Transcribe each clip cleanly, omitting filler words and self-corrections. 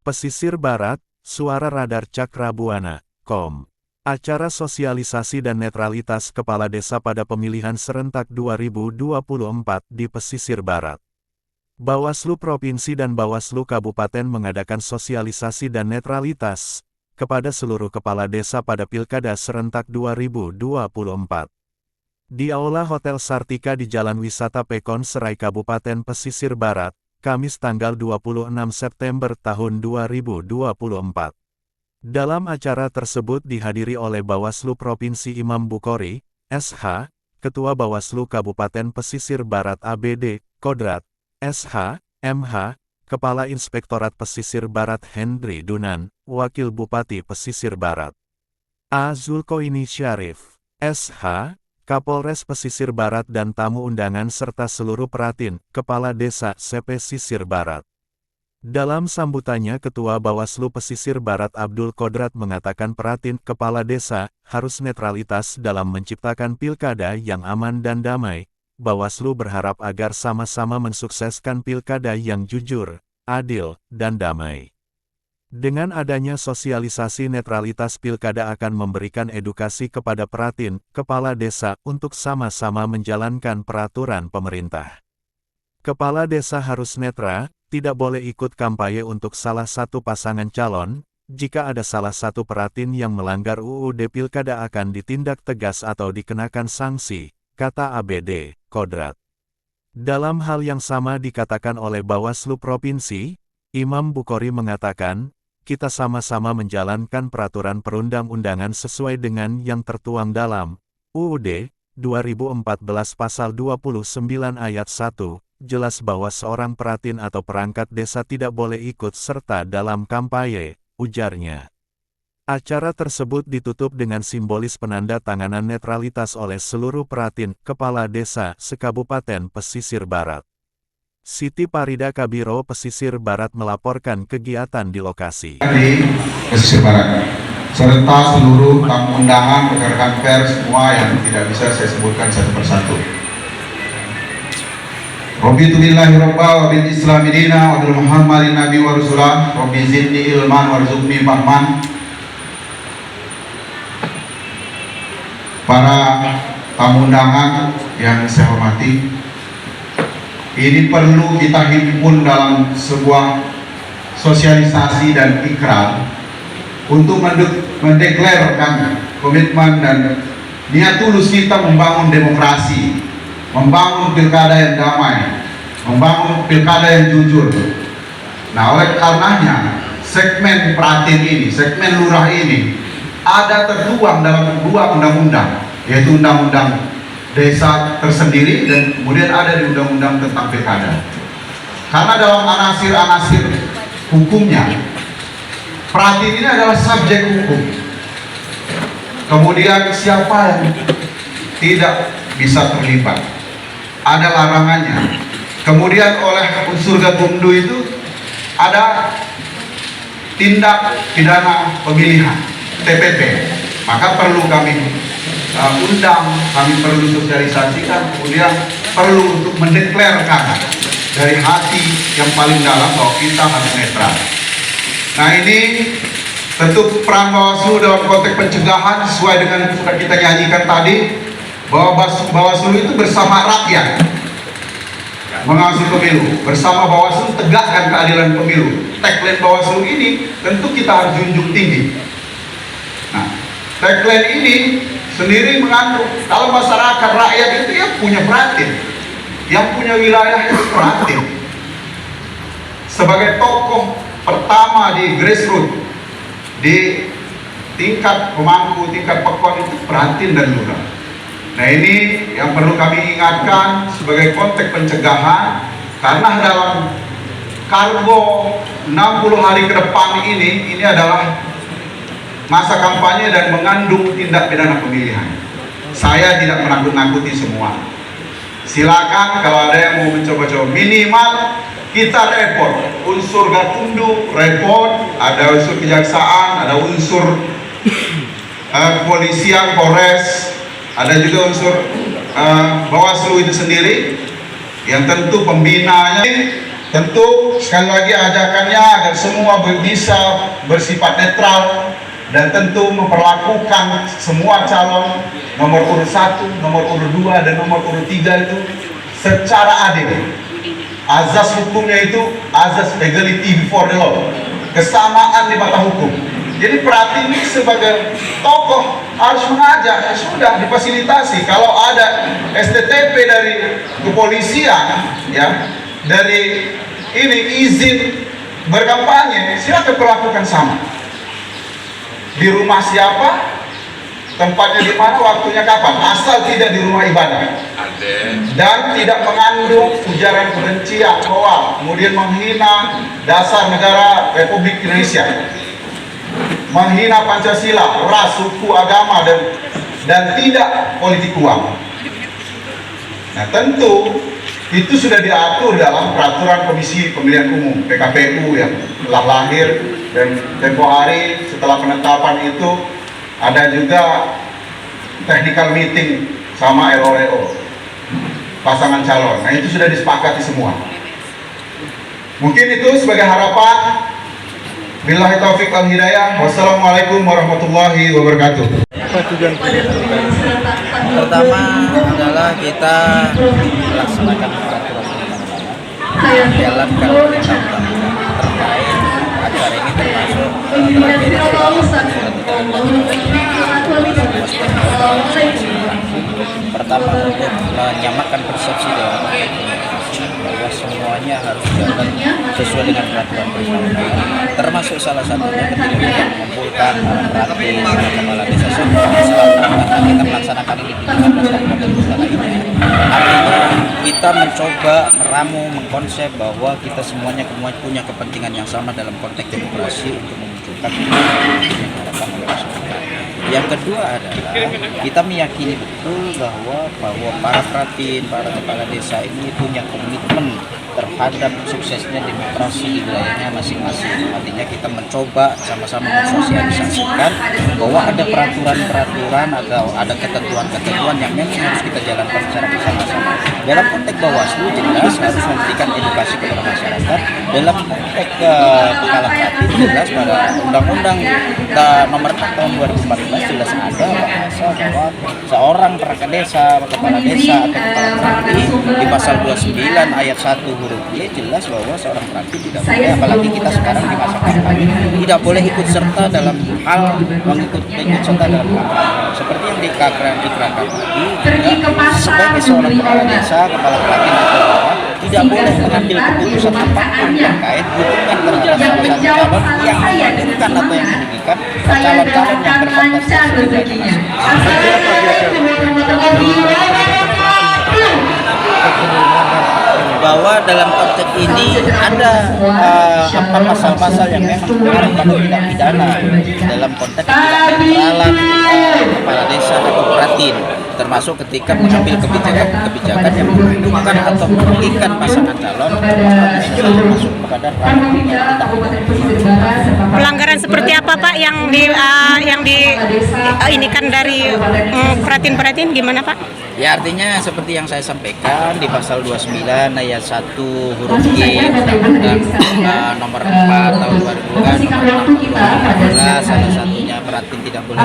Pesisir Barat, Suara Radar Cakrabuana, .com. Acara sosialisasi dan netralitas kepala desa pada pemilihan serentak 2024 di Pesisir Barat. Bawaslu Provinsi dan Bawaslu Kabupaten mengadakan sosialisasi dan netralitas kepada seluruh kepala desa pada Pilkada serentak 2024. Di Aula Hotel Sartika di Jalan Wisata Pekon Serai Kabupaten Pesisir Barat, Kamis tanggal 26 September tahun 2024. Dalam acara tersebut dihadiri oleh Bawaslu Provinsi Imam Bukhori, SH, Ketua Bawaslu Kabupaten Pesisir Barat ABD, Kodrat, SH, MH, Kepala Inspektorat Pesisir Barat Hendri Dunan, Wakil Bupati Pesisir Barat A. Zulkoini Syarif, SH, Kapolres Pesisir Barat dan tamu undangan serta seluruh peratin, Kepala Desa Pesisir Barat. Dalam sambutannya Ketua Bawaslu Pesisir Barat Abdul Kodrat mengatakan peratin Kepala Desa harus netralitas dalam menciptakan pilkada yang aman dan damai. Bawaslu berharap agar sama-sama mensukseskan pilkada yang jujur, adil, dan damai. Dengan adanya sosialisasi netralitas pilkada akan memberikan edukasi kepada peratin, kepala desa untuk sama-sama menjalankan peraturan pemerintah. Kepala desa harus netral, tidak boleh ikut kampanye untuk salah satu pasangan calon. Jika ada salah satu peratin yang melanggar UUD pilkada akan ditindak tegas atau dikenakan sanksi, kata ABD, Kodrat. Dalam hal yang sama dikatakan oleh Bawaslu Provinsi, Imam Bukhori mengatakan, kita sama-sama menjalankan peraturan perundang-undangan sesuai dengan yang tertuang dalam UUD 2014 Pasal 29 Ayat 1, jelas bahwa seorang peratin atau perangkat desa tidak boleh ikut serta dalam kampanye, ujarnya. Acara tersebut ditutup dengan simbolis penanda tanganan netralitas oleh seluruh peratin, kepala desa, se-Kabupaten Pesisir Barat. Siti Parida Kabiro Pesisir Barat melaporkan kegiatan di lokasi. Di Pesisir Barat, serta seluruh tamu undangan, rekan-rekan pers semua yang tidak bisa saya sebutkan satu persatu. Rabbitu billahi rabba wa bil islami dina wa bil muhammadin nabi wa rasulah rabbi zidni ilman warzuqni fahman. Para tamu undangan yang saya hormati, ini perlu kita himpun dalam sebuah sosialisasi dan ikrar untuk mendeklarasikan komitmen dan niat tulus kita membangun demokrasi, membangun pilkada yang damai, membangun pilkada yang jujur. Nah, oleh karenanya segmen peratin ini, segmen lurah ini ada tertuang dalam dua undang-undang, yaitu Undang-Undang Desa tersendiri dan kemudian ada di Undang-Undang tentang pilkada. Karena dalam anasir-anasir hukumnya, peratin ini adalah subjek hukum. Kemudian siapa yang tidak bisa terlibat, ada larangannya. Kemudian oleh unsur Gakumdu itu ada tindak pidana pemilihan, TPP. Maka perlu kami undang, kami perlu sosialisasikan, kemudian perlu untuk mendeklarasikan dari hati yang paling dalam bahwa kita harus netral. Nah, ini tentu peran Bawaslu dalam konteks pencegahan sesuai dengan yang sudah kita nyanyikan tadi, bahwa Bawaslu itu bersama rakyat mengawasi pemilu, bersama Bawaslu tegakkan keadilan pemilu. Tagline Bawaslu ini tentu kita harus junjung tinggi. Nah, tagline ini sendiri mengandung kalau masyarakat rakyat itu ya punya peratin, yang punya wilayah itu peratin. Sebagai tokoh pertama di grassroots, di tingkat pemangku, tingkat pekon itu peratin dan lurah. Nah, ini yang perlu kami ingatkan sebagai konteks pencegahan, karena dalam kargo 60 hari ke depan ini adalah masa kampanye dan mengandung tindak pidana pemilihan. Saya tidak menakut-nakuti semua. Silakan kalau ada yang mau mencoba-coba, minimal kita report. Unsur Gakumdu report, ada unsur kejaksaan, ada unsur kepolisian, Polres, ada juga unsur Bawaslu itu sendiri, yang tentu pembinanya Tentu sekali lagi ajakannya agar semua bisa bersifat netral dan tentu memperlakukan semua calon nomor urut 1, nomor urut 2, dan nomor urut 3 itu secara adil. Azas hukumnya itu azas equality before the law, kesamaan di mata hukum. Jadi Pratin ini sebagai tokoh harus mengajak, sudah difasilitasi. Kalau ada STTP dari kepolisian, ya, dari ini izin berkampanye, silakan perlakukan sama. Di rumah siapa, tempatnya di mana, waktunya kapan, asal tidak di rumah ibadah dan tidak mengandung ujaran kebencian, hoak, kemudian menghina dasar negara Republik Indonesia, menghina Pancasila, ras, suku, agama, dan tidak politik uang. Nah, tentu itu sudah diatur dalam peraturan Komisi Pemilihan Umum PKPU yang telah lahir, dan tempo hari setelah penetapan itu ada juga technical meeting sama LOLO pasangan calon. Nah, itu sudah disepakati semua. Mungkin itu sebagai harapan. Billahi taufiq wal hidayah. Wassalamualaikum warahmatullahi wabarakatuh. Pertama adalah kita melaksanakan peraturan dalam undang-undang terkait acara ini, termasuk pertama untuk menyamakan persepsi dalam bahwa semuanya harus jalan sesuai dengan peraturan perundang-undangan, termasuk salah satunya ketika kita mengumpulkan Pratin, kepala desa semua selama kita melaksanakan ini di 15 kabupaten kota lainnya. Artinya kita mencoba meramu, mengkonsep bahwa kita semuanya punya kepentingan yang sama dalam konteks demokrasi untuk memunculkan yang harapan oleh masyarakat. Yang kedua adalah kita meyakini betul bahwa para Pratin, para kepala desa ini punya komitmen terhadap suksesnya demokrasi di wilayahnya masing-masing. Artinya kita mencoba sama-sama mensosialisasikan bahwa ada peraturan-peraturan atau ada ketentuan-ketentuan yang memang harus kita jalankan secara bersama-sama. Dalam konteks Bawaslu jelas harus memberikan edukasi kepada masyarakat. Dalam konteks kepala Pratin jelas pada Undang-Undang Nomor 6 Tahun 2014 jelas ada bahasa bahwa seorang perangkat desa, kepala desa atau kepala Pratin di pasal 29 ayat 1 huruf Y jelas bahwa seorang Pratin tidak boleh, apalagi kita sekarang di masa kampanye, tidak boleh ikut serta dalam hal ikut serta dalam kampanye seperti yang dikerahkan tadi. Sebagai seorang kepala desa, kepala Pratin atau apa, tidak boleh mengambil keputusan apapun terkait dukungan terhadap salah satu calon yang menguntungkan atau yang merugikan calon-calon yang berkontestasi. Bahwa dalam konteks ini ada pasal-pasal yang memang mengarahkan tindak pidana dalam konteks ketidaknetralan kepala desa atau Pratin, termasuk ketika mengambil kebijakan yang menguntungkan atau merugikan pasangan calon, termasuk kepada pelanggaran seperti apa Pak yang inikan dari Pratin gimana Pak? Ya, artinya seperti yang saya sampaikan di pasal 29 ayat 1 huruf G Undang-Undang nomor 4 tahun 2015 salah satunya Pratin tidak boleh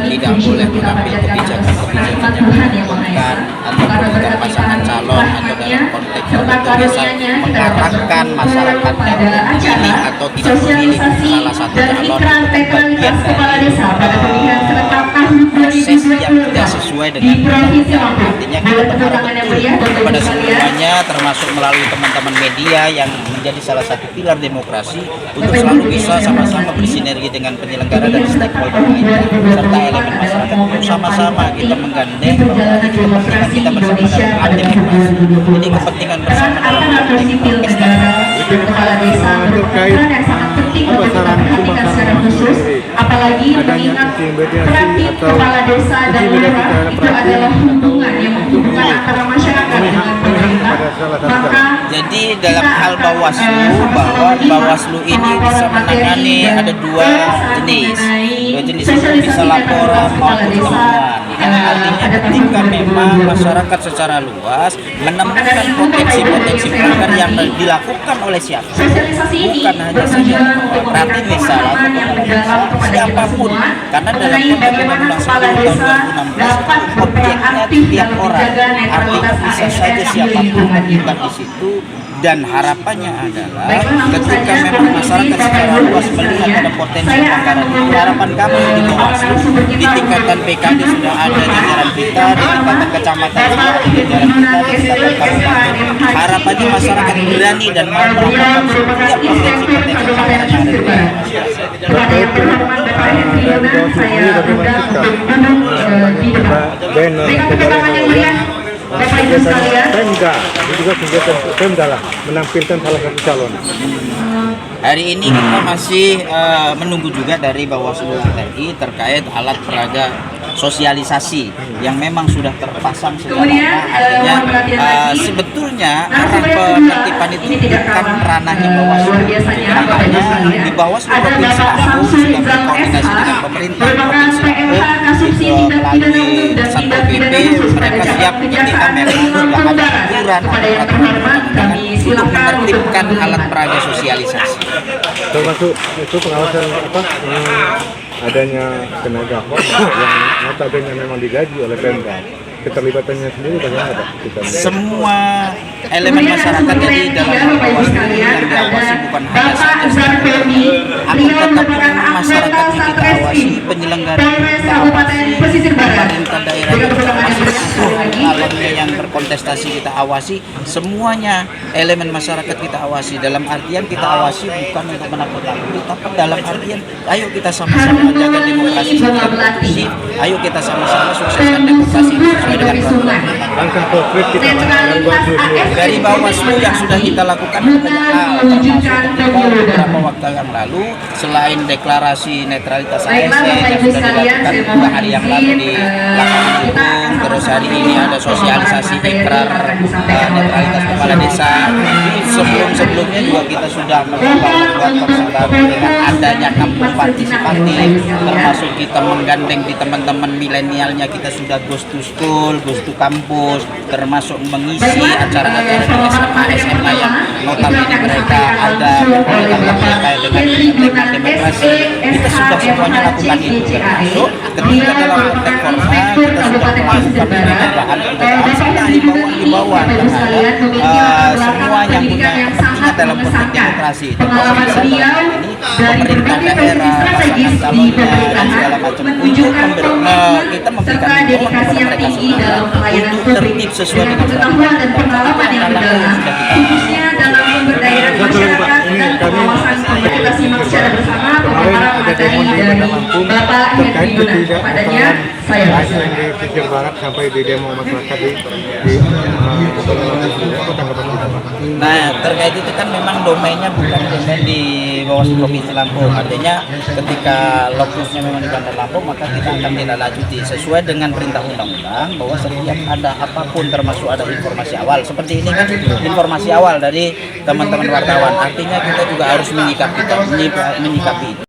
tidak boleh mengambil kebijakan yang menguntungkan atau merugikan pasangan calon atau dalam konteks desa mengarahkan masyarakat yang memilih atau tidak memilih salah satu calon bagian dari proses yang tidak sesuai dengan. Artinya kita berharap betul kepada semuanya, termasuk melalui teman-teman media yang menjadi salah satu pilar demokrasi, untuk selalu bisa sama-sama bersinergi dengan penyelenggara dan stakeholder lainnya serta elemen masyarakat untuk sama-sama kita menggandeng kepentingan kita bersama dalam demokrasi. Jadi kepentingan bersama dalam kepala desa terkait apa saran secara khusus, apalagi mengingat Pratin, kepala desa dan lurah itu adalah hubungan antara masyarakat dengan pemerintah. Maka jadi dalam hal Bawaslu, bahwa Bawaslu ini bisa menangani ada dua jenis itu bisa laporan maupun temuan. Artinya ketika memang masyarakat secara luas menemukan potensi-potensi pelanggar yang dilakukan oleh siapa, bukan hanya saja berarti misalnya siapapun, karena dalam konteks Undang-Undang 10 tahun 2016 objeknya tiap orang, artinya bisa saja siapapun terlibat di situ. Dan harapannya adalah ketika memang masyarakat secara luas melihat ada potensi pelanggaran itu, harapan kami di Bawaslu, di tingkatan PKD sudah ada jajaran kita, di tingkatan kecamatan sudah ada jajaran kita, di tingkatan kabupaten. Harapannya masyarakat berani dan mau melakukan setiap potensi-potensi pelanggaran yang ada di Pemda, juga kegiatan Pemda lah menampilkan salah satu calon. Hari ini kita masih menunggu juga dari Bawaslu RI terkait alat peraga sosialisasi yang memang sudah terpasang sejak lama. Artinya sebetulnya arah penertiban itu bukan ranahnya Bawaslu. Makanya di Bawaslu Provinsi Lampung sudah berkoordinasi dengan pemerintah Provinsi Lampung melalui Satpol PP. Mereka siap ketika memang sudah ada aturan untuk menertibkan alat peraga sosialisasi. Termasuk itu pengawasan adanya tenaga hoax yang notabene memang digaji oleh Pemda. Keterlibatannya sendiri bagaimana Pak? Semua elemen masyarakat jadi dalam Bawaslu yang diawasi bukan hanya saja akan tetap masyarakat yang kita awasi, penyelenggara kita awasi, pemerintah daerah yang kita awasi, calonnya yang berkontestasi kita awasi, semuanya elemen masyarakat kita awasi. Dalam artian kita awasi bukan untuk menakut-nakuti, tapi dalam artian ayo kita sama-sama menjaga demokrasi secara kondusif, ayo kita sama-sama sukseskan demokrasi sesuai dengan peraturan. Langkah konkret kita dari Bawaslu dari Bawaslu yang sudah kita lakukan termasuk ketika beberapa waktu yang lalu, selain deklarasi netralitas ASN yang sudah dilakukan 2 hari yang lalu di lapangan hukum, terus hari ini ada sosialisasi ikrar netralitas kepala desa. Sebelum-sebelumnya juga kita sudah membuat persembahan dengan adanya kampung partisipatif, termasuk kita menggandeng di teman-teman milenialnya, kita sudah ghost to school, ghost to kampus, termasuk mengisi acara-acara di SMA yang notabene mereka ada berkomunikasi terkait dengan demokrasi. Kita sudah semuanya lakukan itu, termasuk ketika dalam konteks formal kita sudah melakukan pencegahan serta himbauan terhadap semua yang punya kepentingan dalam konteks demokrasi, termasuk misalnya ini pemerintah daerah, pasangan calonnya dan segala macam, untuk kita memberikan himbauan kepada mereka semua untuk tertib sesuai dengan peraturan dan khususnya dalam pemberdayaan masyarakat dan pengawasan komunikasi secara bersama bagaimana mengatai dari Bapak Henry Yunan. Kepadanya saya yang di pesisir barat sampai di demo masyarakat di Nah, terkait itu kan memang domainnya bukan domain di Bawaslu Provinsi Lampung. Artinya ketika lokusnya memang di Bandar Lampung, maka kita akan tindak-lanjuti sesuai dengan perintah undang-undang bahwa setiap ada apapun termasuk ada informasi awal. Seperti ini kan informasi awal dari teman-teman wartawan. Artinya kita juga harus menyikapi itu.